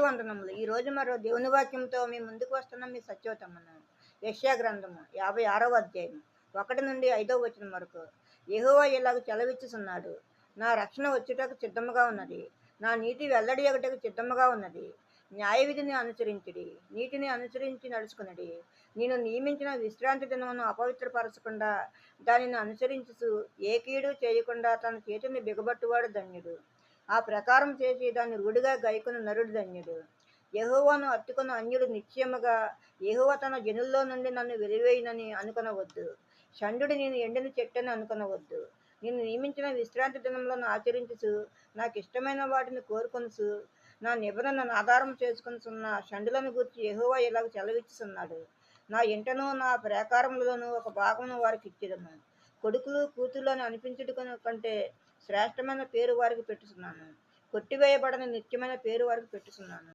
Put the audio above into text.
వందనములు. ఈరోజు మరో దేవుని వాక్యంతో మీ ముందుకు వస్తున్న మీ సత్యవతమ్మను. యెషయా గ్రంథము 56వ అధ్యాయం 1-5 వరకు. యెహోవా ఇలాగ సెలవిచ్చుచున్నాడు. నా రక్షణ వచ్చుటకు సిద్ధముగా ఉన్నది. నా నీతి వెల్లడియగుటకు సిద్ధముగా ఉన్నది. న్యాయవిధిని అనుసరించుడి, నీతిని అనుసరించి నడుచుకునడి. నేను నియమించిన విశ్రాంతి దినమును అపవిత్రపరచకుండా దానిని అనుసరించుచు ఏ కీడు చేయకుండా తన చేతిని బిగబట్టువాడు ధన్యుడు. ఆ ప్రకారం చేసి దాన్ని రూఢిగా గైకొను నరుడు ధన్యుడు. యెహోవాను హత్తుకొను అన్యుడు నిశ్చయముగా యెహోవా తన జనుల్లో నుండి నన్ను వెలివేయునని అనుకొనవద్దు. షండుడు నేను ఎండిన చెట్టని అనుకొనవద్దు. నేను నియమించిన విశ్రాంతి దినములను ఆచరించుచు నాకు ఇష్టమైన వాటిని కోరుకొనుచు నా నిబంధనను ఆధారం చేసుకొనుచున్న షండులను గూర్చి యెహోవా ఇలాగ సెలవిచ్చుచున్నాడు. నా ఇంటను నా ప్రాకారములలోనూ ఒక భాగమును వారికి ఇచ్చేదను. కొడుకులు కూతుర్లు అని అనిపించుట కంటే శ్రేష్టమైన పేరు వారికి పెట్టుచున్నాను. కొట్టివేయబడని నిత్యమైన పేరు వారికి పెట్టుచున్నాను.